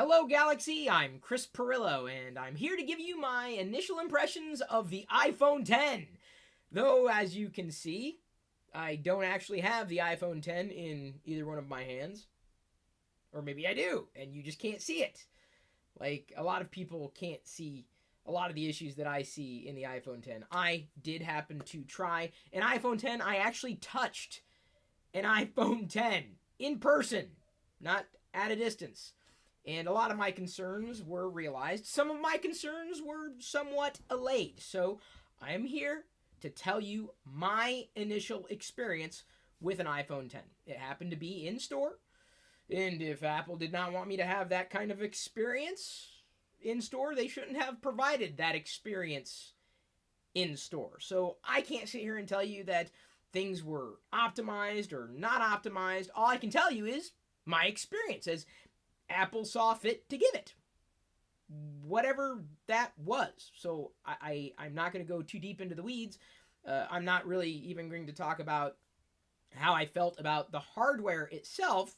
Hello, Galaxy. I'm Chris Pirillo, and I'm here to give you my initial impressions of the iPhone 10. Though, as you can see, I don't actually have the iPhone 10 in either one of my hands. Or maybe I do, and you just can't see it. Like, a lot of people can't see a lot of the issues that I see in the iPhone 10. I did happen to try an iPhone 10. I actually touched an iPhone 10 in person, not at a distance. And a lot of my concerns were realized. Some of my concerns were somewhat allayed. So I am here to tell you my initial experience with an iPhone 10. It happened to be in store. And if Apple did not want me to have that kind of experience in store, they shouldn't have provided that experience in store. So I can't sit here and tell you that things were optimized or not optimized. All I can tell you is my experience as Apple saw fit to give it, whatever that was. So I'm not going to go too deep into the weeds. I'm not really even going to talk about how I felt about the hardware itself.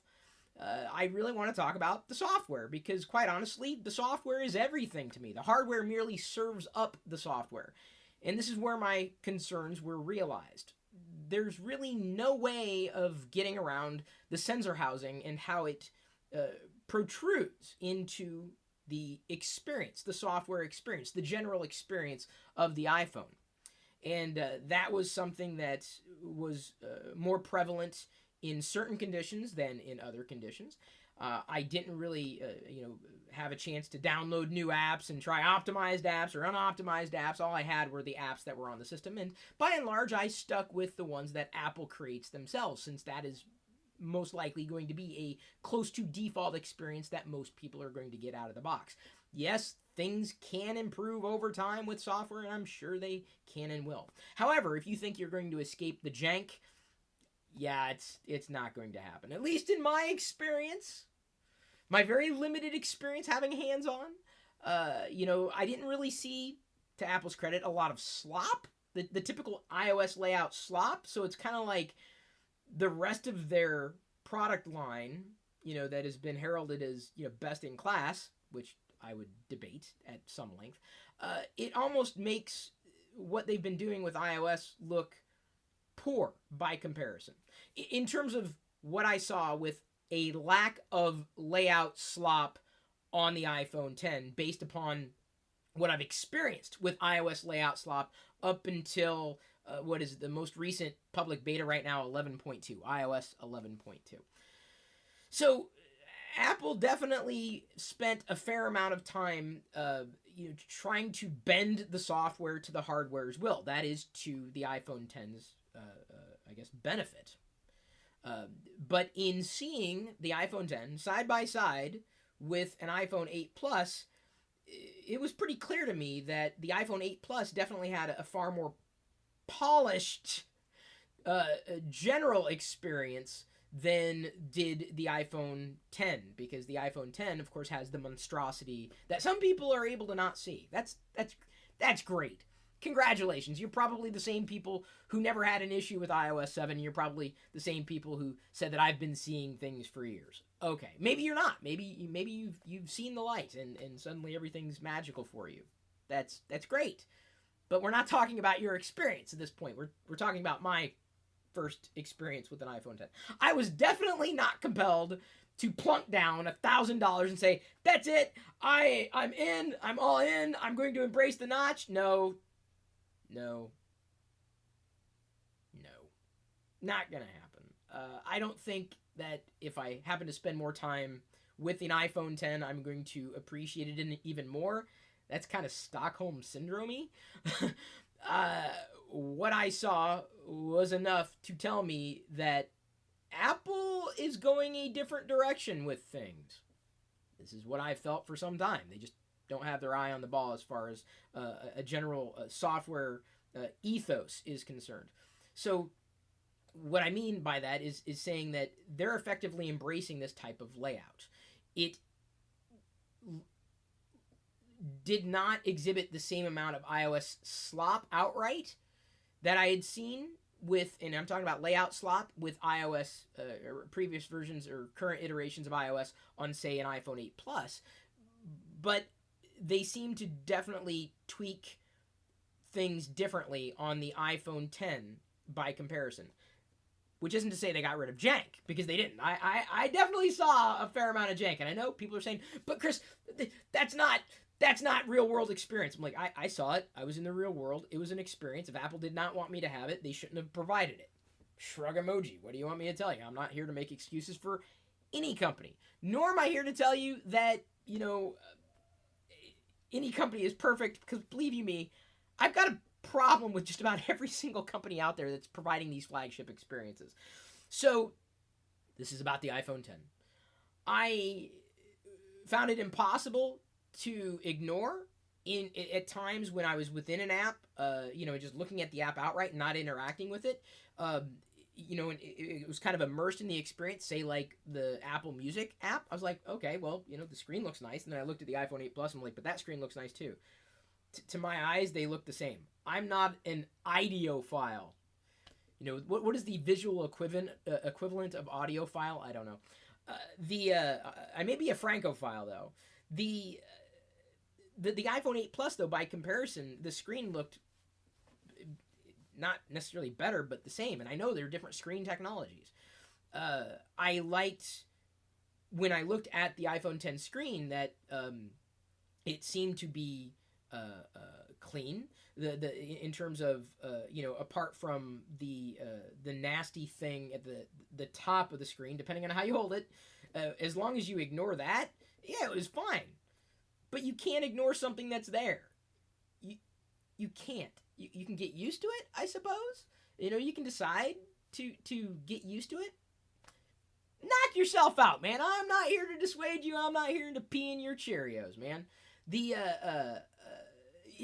I really want to talk about the software because, quite honestly, the software is everything to me. The hardware merely serves up the software. And this is where my concerns were realized. There's really no way of getting around the sensor housing and how it protrudes into the experience, the software experience, the general experience of the iPhone. And that was something that was more prevalent in certain conditions than in other conditions. I didn't really, have a chance to download new apps and try optimized apps or unoptimized apps. All I had were the apps that were on the system. And by and large, I stuck with the ones that Apple creates themselves, since that is most likely going to be a close to default experience that most people are going to get out of the box. Yes, things can improve over time with software, and I'm sure they can and will. However, if you think you're going to escape the jank, yeah, it's not going to happen. At least in my experience, my very limited experience having hands-on, I didn't really see, to Apple's credit, a lot of slop, the typical iOS layout slop. So it's kind of like the rest of their product line, that has been heralded as, best in class, which I would debate at some length. It almost makes what they've been doing with iOS look poor by comparison. In terms of what I saw with a lack of layout slop on the iPhone 10 based upon what I've experienced with iOS layout slop up until what is the most recent public beta right now, 11.2, iOS 11.2. So Apple definitely spent a fair amount of time trying to bend the software to the hardware's will. That is to the iPhone 10's, benefit. But in seeing the iPhone 10 side by side with an iPhone 8 Plus, it was pretty clear to me that the iPhone 8 Plus definitely had a far more polished general experience than did the iPhone 10, because the iPhone 10, of course, has the monstrosity that some people are able to not see. That's great. Congratulations. You're probably the same people who never had an issue with iOS 7. You're probably the same people who said that I've been seeing things for years. Okay, maybe you're not. Maybe you've seen the light and suddenly everything's magical for you. That's great. But we're not talking about your experience at this point. We're talking about my first experience with an iPhone 10. I was definitely not compelled to plunk down $1,000 and say, that's it, I'm in, I'm all in, I'm going to embrace the notch. No. Not gonna happen. I don't think that if I happen to spend more time with an iPhone 10, I'm going to appreciate it even more. That's kind of Stockholm Syndrome-y. What I saw was enough to tell me that Apple is going a different direction with things. This is what I've felt for some time. They just don't have their eye on the ball as far as a general software ethos is concerned. So what I mean by that is saying that they're effectively embracing this type of layout. It did not exhibit the same amount of iOS slop outright that I had seen with, and I'm talking about layout slop with iOS, or previous versions or current iterations of iOS on, say, an iPhone 8 Plus. But they seem to definitely tweak things differently on the iPhone 10 by comparison. Which isn't to say they got rid of jank, because they didn't. I definitely saw a fair amount of jank, and I know people are saying, but Chris, that's not real world experience. I'm like, I saw it. I was in the real world. It was an experience. If Apple did not want me to have it, they shouldn't have provided it. Shrug emoji. What do you want me to tell you? I'm not here to make excuses for any company. Nor am I here to tell you that, any company is perfect, because believe you me, I've got a problem with just about every single company out there that's providing these flagship experiences. So this is about the iPhone 10. I found it impossible to ignore at times when I was within an app, just looking at the app outright and not interacting with it. It was kind of immersed in the experience, say like the Apple Music app. I was like, okay, well, the screen looks nice. And then I looked at the iPhone 8 Plus and I'm like, but that screen looks nice too. To my eyes, they look the same. I'm not an ideophile. What is the visual equivalent of audiophile? I don't know. I may be a francophile though. The iPhone 8 Plus though, by comparison, the screen looked not necessarily better, but the same. And I know there are different screen technologies. I liked when I looked at the iPhone 10 screen that it seemed to be clean. In terms of apart from the nasty thing at the top of the screen, depending on how you hold it, as long as you ignore that, yeah, it was fine. But you can't ignore something that's there. You can't. You can get used to it, I suppose. You can decide to get used to it. Knock yourself out, man. I'm not here to dissuade you. I'm not here to pee in your Cheerios, man.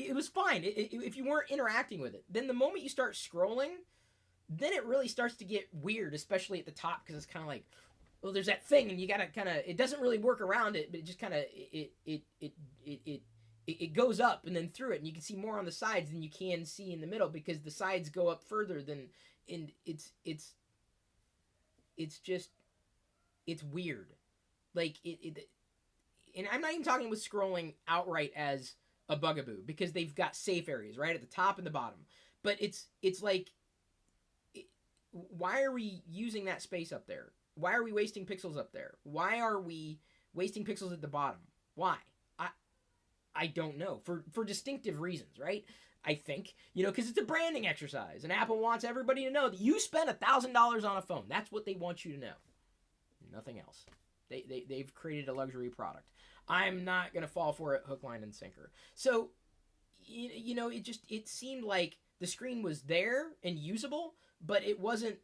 It was fine if you weren't interacting with it. Then the moment you start scrolling, then it really starts to get weird, especially at the top, because it's kind of like, well, there's that thing, and you gotta kind of, it doesn't really work around it, but it just kind of it goes up and then through it, and you can see more on the sides than you can see in the middle, because the sides go up further than, and it's weird, like and I'm not even talking with scrolling outright as a bugaboo, because they've got safe areas right at the top and the bottom, but it's like, why are we using that space up there? Why are we wasting pixels up there? Why are we wasting pixels at the bottom? Why? I don't know. For distinctive reasons, right? I think, because it's a branding exercise, and Apple wants everybody to know that you spent $1,000 on a phone. That's what they want you to know. Nothing else. They've created a luxury product. I'm not going to fall for it hook, line, and sinker. So, it seemed like the screen was there and usable, but it wasn't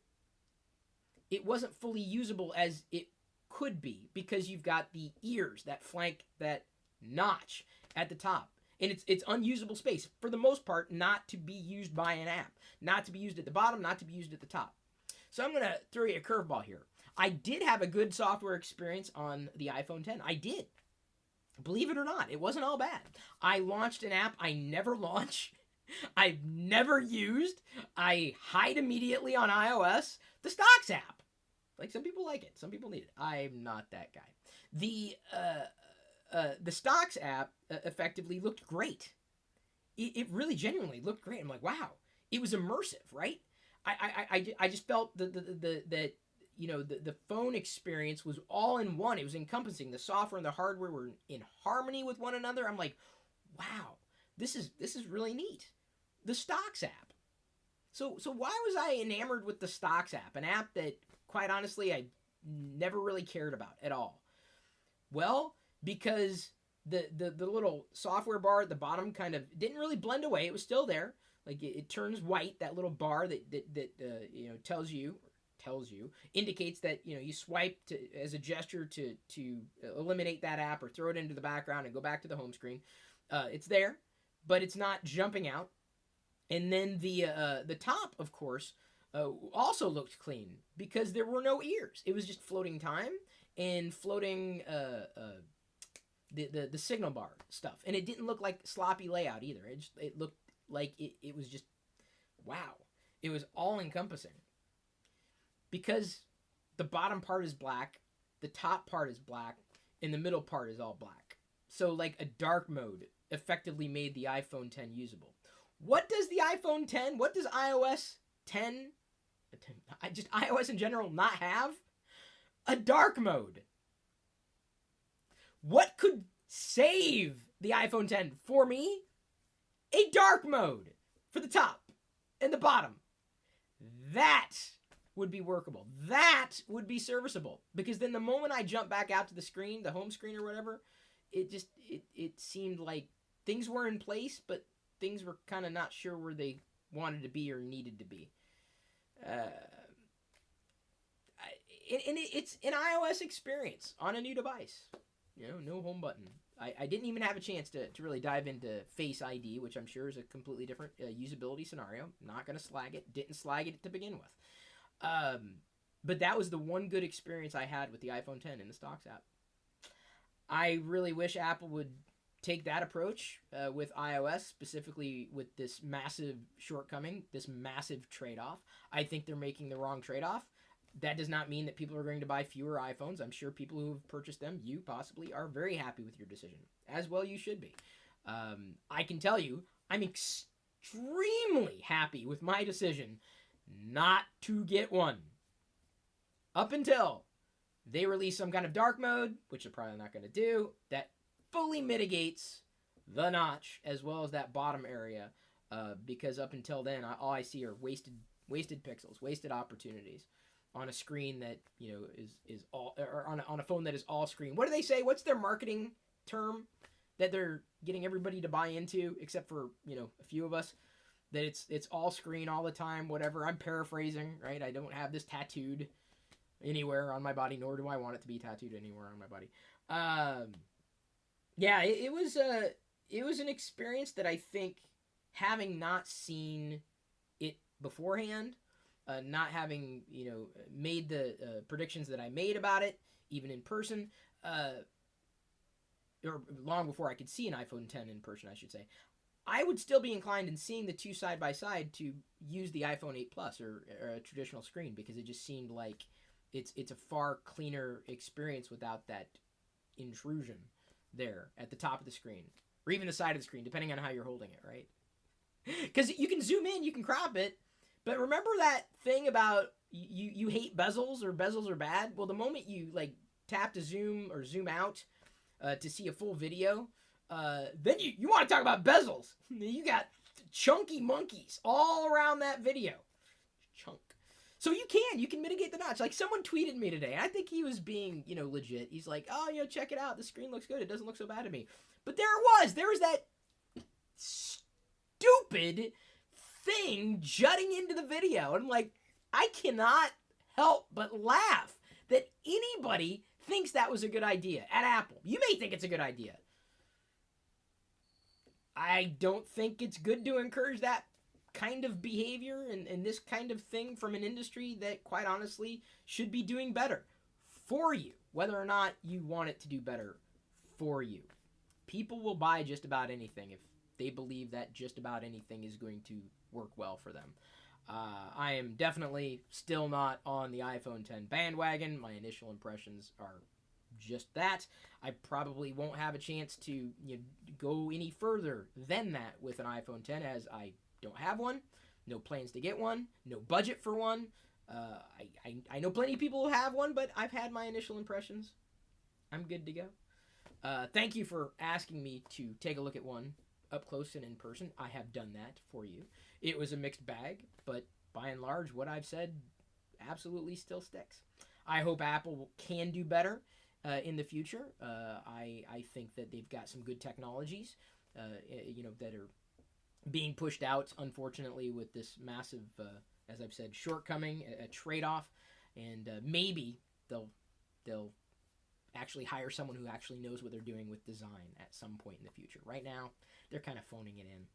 fully usable as it could be, because you've got the ears that flank that notch at the top. And it's unusable space, for the most part, not to be used by an app. Not to be used at the bottom, not to be used at the top. So I'm going to throw you a curveball here. I did have a good software experience on the iPhone 10. I did. Believe it or not, it wasn't all bad. I launched an app I never launch. I've never used. I hide immediately on iOS. The Stocks app. Like, some people like it. Some people need it. I'm not that guy. The Stocks app effectively looked great. It really genuinely looked great. I'm like, wow. It was immersive, right? I just felt that the phone experience was all in one. It was encompassing. The software and the hardware were in harmony with one another. I'm like, wow, this is really neat. The Stocks app. So why was I enamored with the Stocks app? An app that, quite honestly, I never really cared about at all. Well, because the little software bar at the bottom kind of didn't really blend away. It was still there. Like, it turns white, that little bar that tells you, indicates that, you swipe as a gesture to eliminate that app or throw it into the background and go back to the home screen. It's there, but it's not jumping out. And then the top, of course, also looked clean, because there were no ears. It was just floating time and floating the signal bar stuff, and it didn't look like sloppy layout either. It looked like it was just, wow. It was all encompassing. Because the bottom part is black, the top part is black, and the middle part is all black. So like a dark mode effectively made the iPhone 10 usable. What does the iPhone 10, what does iOS 10, just iOS in general not have? A dark mode. What could save the iPhone 10 for me? A dark mode for the top and the bottom. That would be workable. That would be serviceable. Because then the moment I jump back out to the screen, the home screen or whatever, it seemed like things were in place, but things were kind of not sure where they wanted to be or needed to be. It's an iOS experience on a new device. You know, no home button. I didn't even have a chance to really dive into Face ID, which I'm sure is a completely different usability scenario. Not going to slag it. Didn't slag it to begin with. But that was the one good experience I had with the iPhone 10 in the Stocks app. I really wish Apple would take that approach with iOS, specifically with this massive shortcoming, this massive trade-off. I think they're making the wrong trade-off. That does not mean that people are going to buy fewer iPhones. I'm sure people who have purchased them, you possibly, are very happy with your decision. As well you should be. I can tell you, I'm extremely happy with my decision not to get one. Up until they release some kind of dark mode, which they're probably not going to do, that fully mitigates the notch as well as that bottom area. Because up until then, all I see are wasted pixels, wasted opportunities. On a screen that, you know, is all, or on a phone that is all screen. What do they say? What's their marketing term that they're getting everybody to buy into, except for, you know, a few of us? That it's all screen all the time, whatever. I'm paraphrasing, right? I don't have this tattooed anywhere on my body, nor do I want it to be tattooed anywhere on my body. Yeah, it was an experience that I think, having not seen it beforehand, not having, you know, made the predictions that I made about it, even in person, or long before I could see an iPhone 10 in person, I should say, I would still be inclined in seeing the two side by side to use the iPhone 8 Plus or a traditional screen, because it just seemed like it's a far cleaner experience without that intrusion there at the top of the screen, or even the side of the screen, depending on how you're holding it, right? Because you can zoom in, you can crop it. But remember that thing about you hate bezels, or bezels are bad? Well, the moment you like tap to zoom or zoom out to see a full video, then you want to talk about bezels. You got chunky monkeys all around that video. Chunk. So you can mitigate the notch. Like, someone tweeted me today, and I think he was being, you know, legit. He's like, oh, you know, check it out. The screen looks good. It doesn't look so bad to me. But there was that stupid thing jutting into the video, and I'm like, I cannot help but laugh that anybody thinks that was a good idea at Apple. You may think it's a good idea. I don't think it's good to encourage that kind of behavior and this kind of thing from an industry that, quite honestly, should be doing better for you, whether or not you want it to do better for you. People will buy just about anything if they believe that just about anything is going to work well for them. I am definitely still not on the iPhone 10 bandwagon. My initial impressions are just that. I probably won't have a chance to go any further than that with an iPhone 10, as I don't have one, no plans to get one, no budget for one. I know plenty of people who have one, but I've had my initial impressions. I'm good to go. Thank you for asking me to take a look at one up close and in person. I have done that for you. It was a mixed bag, but by and large, what I've said absolutely still sticks. I hope Apple can do better in the future. I think that they've got some good technologies, that are being pushed out, unfortunately, with this massive, as I've said, shortcoming, a trade-off, and maybe they'll actually hire someone who actually knows what they're doing with design at some point in the future. Right now, they're kind of phoning it in.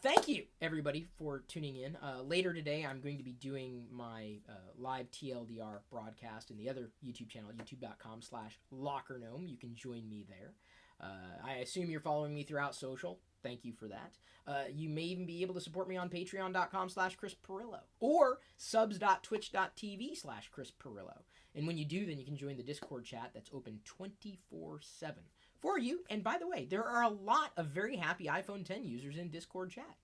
Thank you, everybody, for tuning in. Later today, I'm going to be doing my live TLDR broadcast in the other YouTube channel, youtube.com/LockerGnome. You can join me there. I assume you're following me throughout social. Thank you for that. You may even be able to support me on patreon.com/Chris Pirillo or subs.twitch.tv/Chris Pirillo. And when you do, then you can join the Discord chat that's open 24/7 for you. And by the way, there are a lot of very happy iPhone 10 users in Discord chat.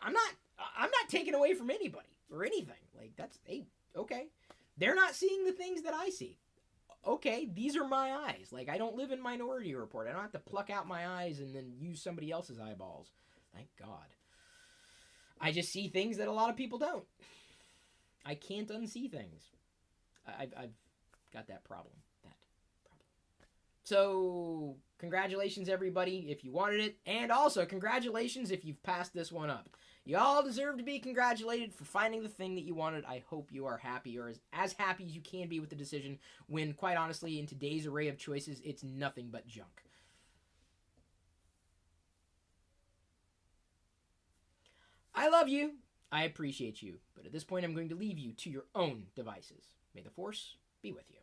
I'm not taking away from anybody or anything. Like, that's, hey, okay. They're not seeing the things that I see. Okay, these are my eyes. Like, I don't live in Minority Report. I don't have to pluck out my eyes and then use somebody else's eyeballs. Thank God. I just see things that a lot of people don't. I can't unsee things. I've got that problem. So, congratulations, everybody, if you wanted it. And also, congratulations if you've passed this one up. You all deserve to be congratulated for finding the thing that you wanted. I hope you are happy, or as happy as you can be with the decision, when, quite honestly, in today's array of choices, it's nothing but junk. I love you. I appreciate you. But at this point, I'm going to leave you to your own devices. May the Force be with you.